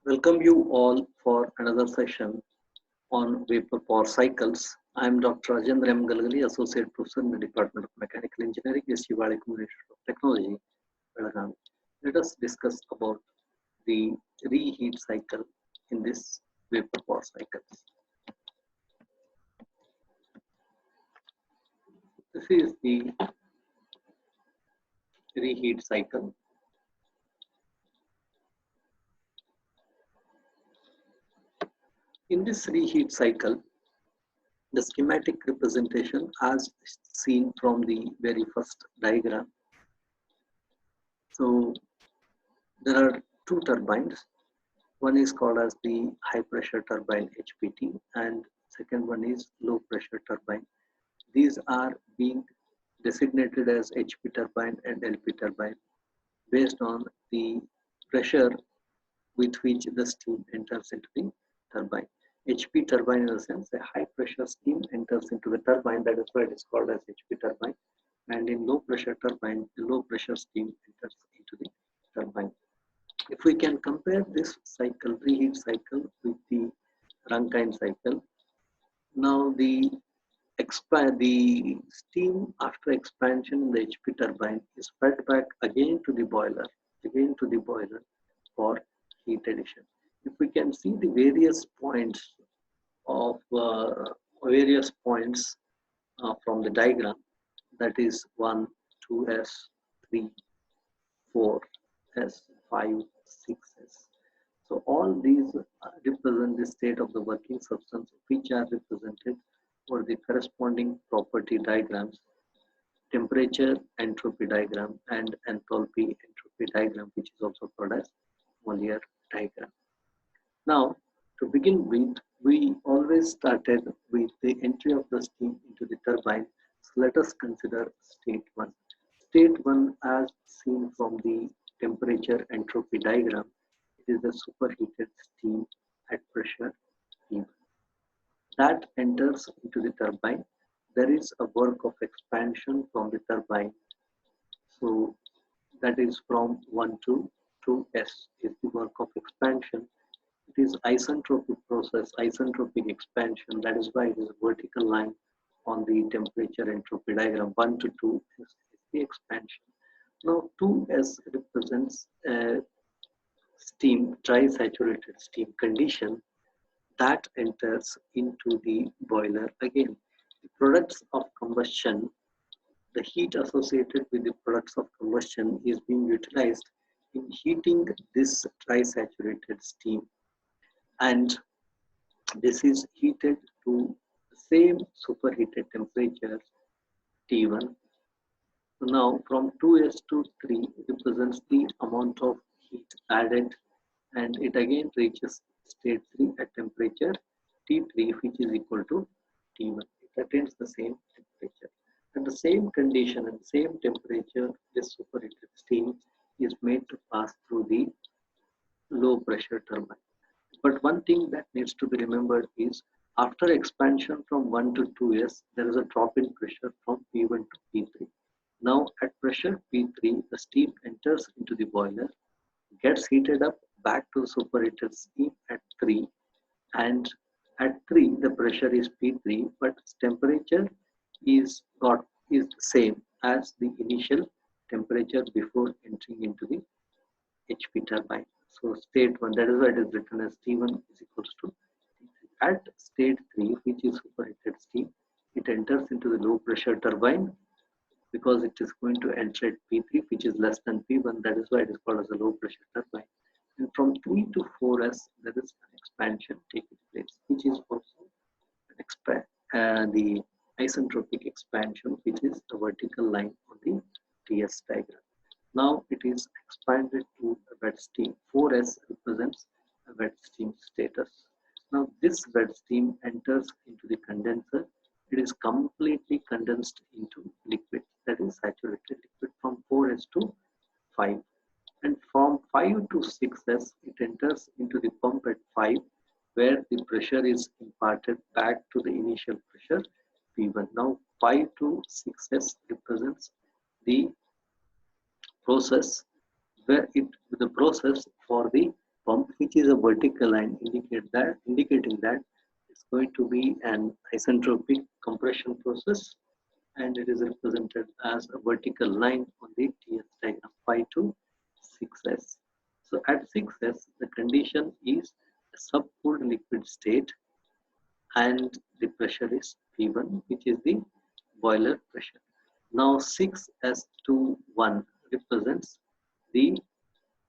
Welcome you all for another session on vapor power cycles. I am Dr. Rajendra M. Galgali, Associate Professor in the Department of Mechanical Engineering, SU Institute of Technology, Belagavi. Let us discuss about the reheat cycle in this vapor power cycles. This is the reheat cycle. In this reheat cycle, the schematic representation as seen from the very first diagram. So there are two turbines. One is called as the high pressure turbine HPT and second one is low pressure turbine. These are being designated as HP turbine and LP turbine based on the pressure with which the steam enters into the turbine. HP turbine in the sense a high pressure steam enters into the turbine, that is why it is called as HP turbine. And in low pressure turbine, the low pressure steam enters into the turbine. If we can compare this cycle, reheat cycle, with the Rankine cycle, now the steam after expansion in the HP turbine is fed back again to the boiler, for heat addition. If we can see the various points of from the diagram, that is 1, 2s, 3, 4s, 5, 6s. So all these represent the state of the working substance, which are represented for the corresponding property diagrams, temperature entropy diagram and enthalpy entropy diagram, which is also called as Mollier diagram. Now, to begin with, we always started with the entry of the steam into the turbine. So let us consider state 1. State 1, as seen from the temperature entropy diagram, it is a superheated steam at pressure P1 that enters into the turbine. There is a work of expansion from the turbine. So that is from 1 to 2s is the work of expansion. It is isentropic process, isentropic expansion. That is why it is a vertical line on the temperature entropy diagram. 1 to 2 is the expansion. Now 2s represents steam, dry-saturated steam condition that enters into the boiler again. The products of combustion, the heat associated with the products of combustion is being utilized in heating this dry-saturated steam, and this is heated to the same superheated temperature T1. So now from 2s to 3 represents the amount of heat added, and it again reaches state 3 at temperature T3, which is equal to T1. It attains the same temperature. At the same condition and same temperature, this superheated steam is made to pass through the low pressure turbine. But one thing that needs to be remembered is after expansion from 1 to 2s, there is a drop in pressure from P1 to P3. Now at pressure P3, the steam enters into the boiler, gets heated up back to the superheated steam at 3, and at 3 the pressure is P3, but its temperature is the same as the initial temperature before entering into the HP turbine. So state 1, that is why it is written as T1 is equals to T3. At state 3, which is superheated steam, it enters into the low pressure turbine because it is going to enter at P3, which is less than P1. That is why it is called as a low pressure turbine. And from 3 to 4s, there is an expansion taking place, which is also the isentropic expansion, which is the vertical line on the TS diagram. Now it is expanded to a wet steam. 4s represents a wet steam status. Now this wet steam enters into the condenser. It is completely condensed into liquid, that is saturated liquid, from 4s to 5. And from 5 to 6s, it enters into the pump at 5, where the pressure is imparted back to the initial pressure P1. Now 5 to 6s represents the process the process for the pump, which is a vertical line, indicating that it's going to be an isentropic compression process, and it is represented as a vertical line on the TS diagram 5 to 6s. So at 6s, the condition is a subcooled liquid state and the pressure is P1, which is the boiler pressure. Now 6s to 1 represents the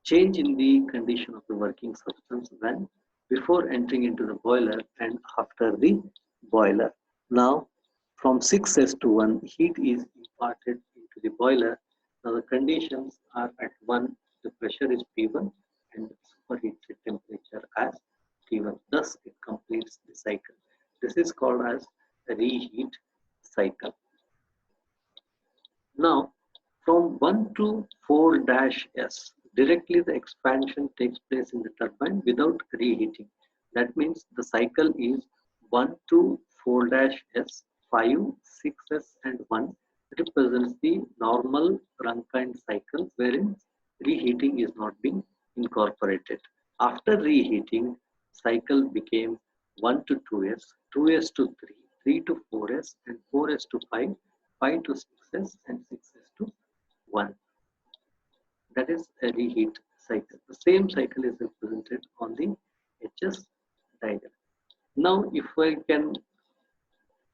change in the condition of the working substance when before entering into the boiler and after the boiler. Now from 6s to 1, heat is imparted into the boiler. Now the conditions are at 1, the pressure is P1 and superheated temperature as T1. Thus it completes the cycle. This is called as a reheat cycle. Now, from 1 to 4-S, directly the expansion takes place in the turbine without reheating. That means the cycle is 1 to 4-S, 5, 6S, and 1 represents the normal Rankine cycle wherein reheating is not being incorporated. After reheating, cycle became 1 to 2S, 2S to 3, 3 to 4S, and 4S to 5, 5 to 6s, and 6s to 1. That is a reheat cycle. The same cycle is represented on the HS diagram. Now, if I can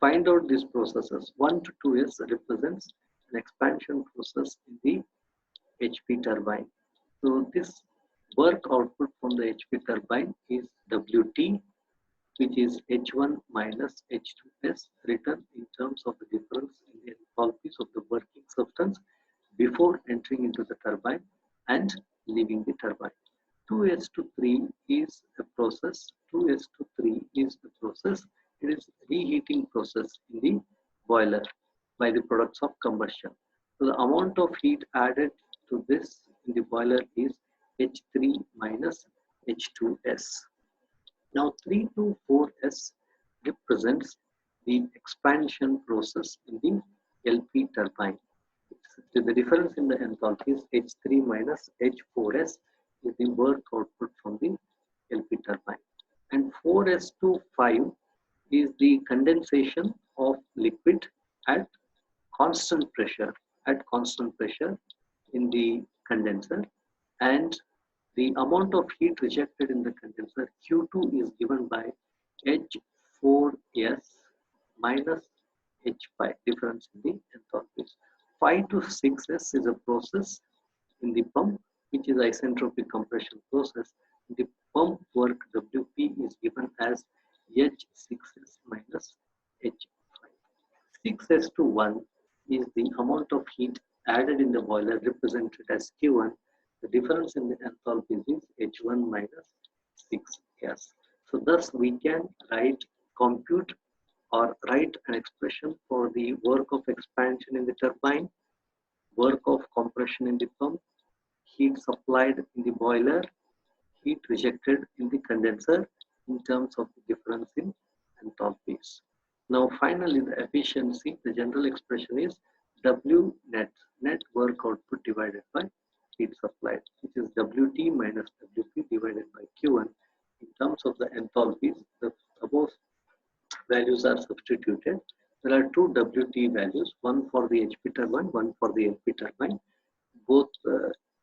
find out these processes, 1 to 2s represents an expansion process in the HP turbine. So, this work output from the HP turbine is WT, which is H1 minus H2S, written in terms of the difference in the enthalpies of the working substance before entering into the turbine and leaving the turbine. 2s to 3 is a process. 2s to 3 is the process. It is reheating process in the boiler by the products of combustion. So the amount of heat added to this in the boiler is H3 minus H2S. Now 3 to 4s represents the expansion process in the LP turbine. The difference in the enthalpy is H3 minus H4s is the work output from the LP turbine. And 4s to 5 is the condensation of liquid at constant pressure in the condenser, and the amount of heat rejected in the condenser Q2 is given by H4s minus H5, difference in the enthalpies. 5 to 6s is a process in the pump, which is isentropic compression process. The pump work WP is given as H6s minus H5. 6s to 1 is the amount of heat added in the boiler represented as Q1. The difference in the enthalpies is H1 minus 6s. So thus we can compute or write an expression for the work of expansion in the turbine, work of compression in the pump, heat supplied in the boiler, heat rejected in the condenser in terms of the difference in enthalpies. Now finally the efficiency, the general expression is W net work output divided by heat supplied, which is WT minus WP divided by Q1. In terms of the enthalpies, the above values are substituted. There are two WT values, one for the HP turbine, one for the LP turbine. Both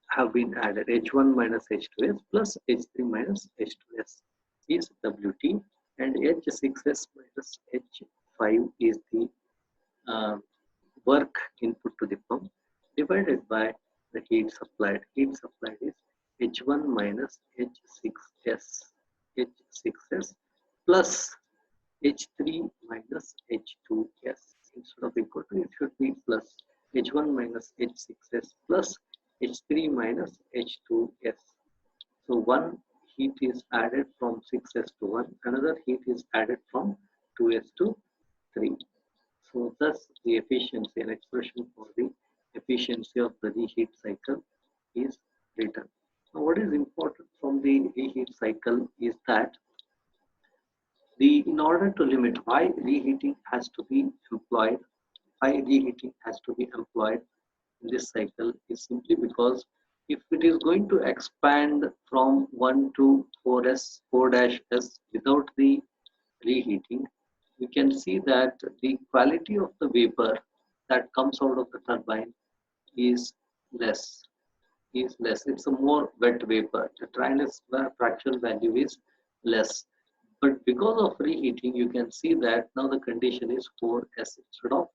have been added. H1 minus H2S plus H3 minus H2S is WT, and H6S minus H5 is the work input to the pump divided by the heat supplied. Heat supplied is H1 minus H6S plus H3 minus H2S. Instead of equal to, it should be plus H1 minus H6S plus H3 minus H2S. So one heat is added from 6s to 1, another heat is added from 2s to 3. So thus the efficiency, an expression for the efficiency of the reheat cycle is written. Now what is important from the reheat cycle is that in order to limit why reheating has to be employed, in this cycle is simply because if it is going to expand from 1 to 4s, 4-s without the reheating, we can see that the quality of the vapor that comes out of the turbine is less. It's a more wet vapor. The dryness fraction value is less. But because of reheating, you can see that now the condition is 4s instead of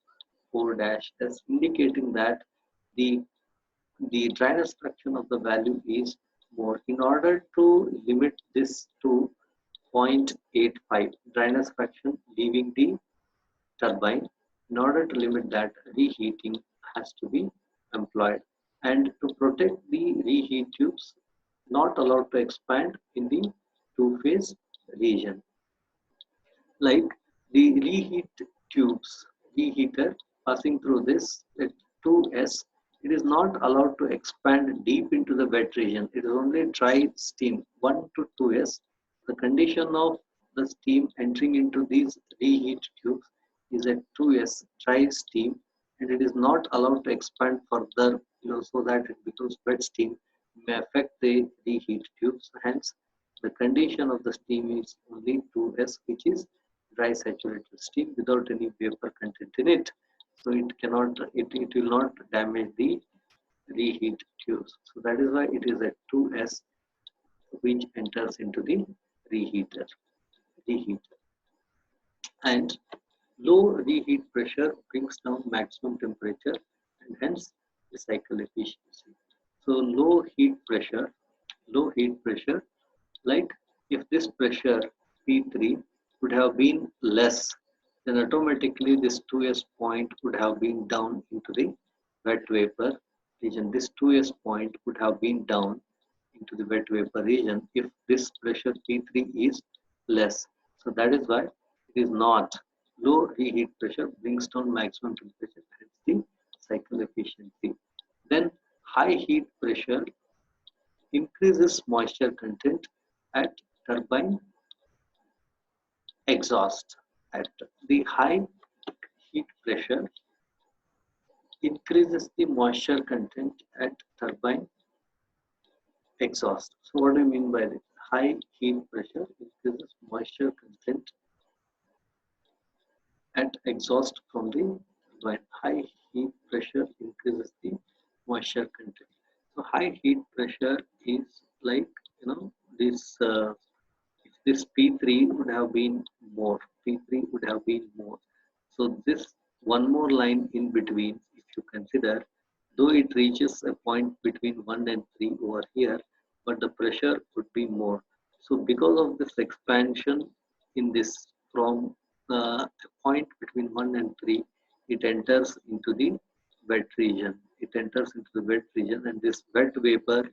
4-s, indicating that the the dryness fraction of the value is more. In order to limit this to 0.85 dryness fraction leaving the turbine, in order to limit that, reheating has to be employed. And to protect the reheat tubes, not allowed to expand in the two-phase region. Like the reheat tubes, reheater passing through this at 2s, it is not allowed to expand deep into the wet region. It is only dry steam 1 to 2s. The condition of the steam entering into these reheat tubes is at 2s dry steam, and it is not allowed to expand further, so that it becomes wet steam, may affect the reheat tubes. Hence, the condition of the steam is only 2s, which is dry saturated steam without any vapor content in it. So it will not damage the reheat tubes. So that is why it is at 2s, which enters into the reheater. And low reheat pressure brings down maximum temperature and hence the cycle efficiency. So low heat pressure, like if this pressure P3 would have been less, then automatically this 2s point would have been down into the wet vapor region. This 2s point would have been down into the wet vapor region if this pressure P3 is less. So that is why it is not. Low reheat pressure brings down maximum temperature, hence the cycle efficiency. Then high heat pressure increases moisture content at turbine exhaust. At the high heat pressure increases the moisture content at turbine exhaust. So what do I mean by this? High heat pressure increases moisture content at exhaust from the turbine. High heat pressure increases the moisture content. So high heat pressure is like, this this P3 would have been more. P3 would have been more. So this one more line in between, if you consider, though it reaches a point between 1 and 3 over here, but the pressure would be more. So because of this expansion in this from a point between 1 and 3, it enters into the wet region. It enters into the wet region, and this wet vapor,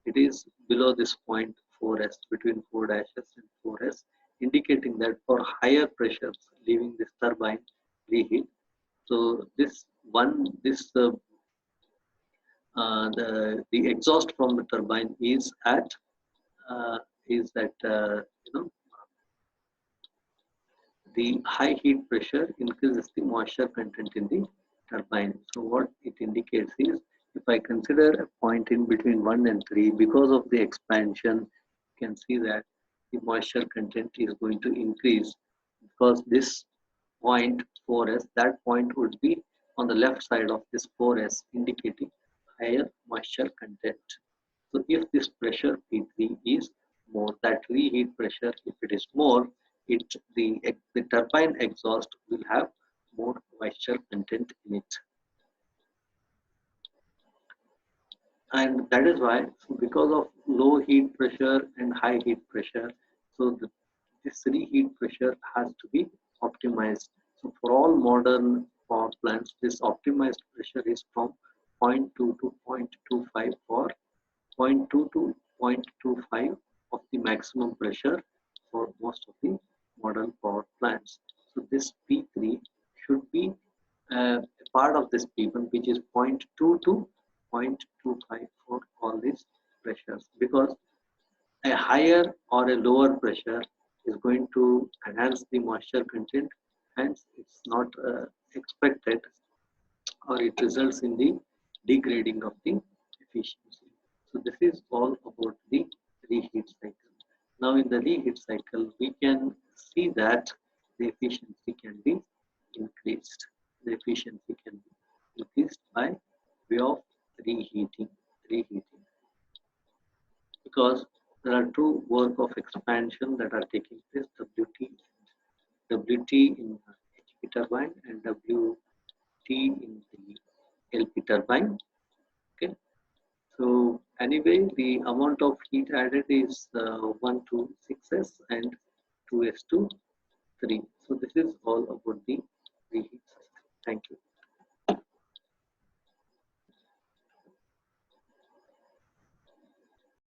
it is below this point 4s, between 4-s and 4s, indicating that for higher pressures leaving this turbine reheat. So the exhaust from the turbine is at uh, you know the high heat pressure increases the moisture content in the turbine. So what it indicates is, if I consider a point in between 1 and 3, because of the expansion, you can see that the moisture content is going to increase, because this point 4s, that point would be on the left side of this 4s, indicating higher moisture content. So if this pressure P3 is more, that reheat pressure, if it is more, the turbine exhaust will have more moisture content in it. And that is why, so because of low heat pressure and high heat pressure, so this reheat pressure has to be optimized. So for all modern power plants, this optimized pressure is from zero point 0.2 to 0.25, or 0.2 to 0.25 of the maximum pressure for most of the modern power plants. So this P3 should be a part of this P1, which is 0.2 to 0.25 for all these pressures, because a higher or a lower pressure is going to enhance the moisture content, hence it's not expected, or it results in the degrading of the efficiency. So this is all about the reheat cycle. Now in the reheat cycle, we can see that the efficiency can be increased. The efficiency can be increased by way of reheating. Reheating. Because there are two work of expansion that are taking place, WT in HP turbine and WT in the LP turbine. Okay. So anyway, the amount of heat added is 1 to 6s and 2s to 3. So this is all about the reheat system. Thank you.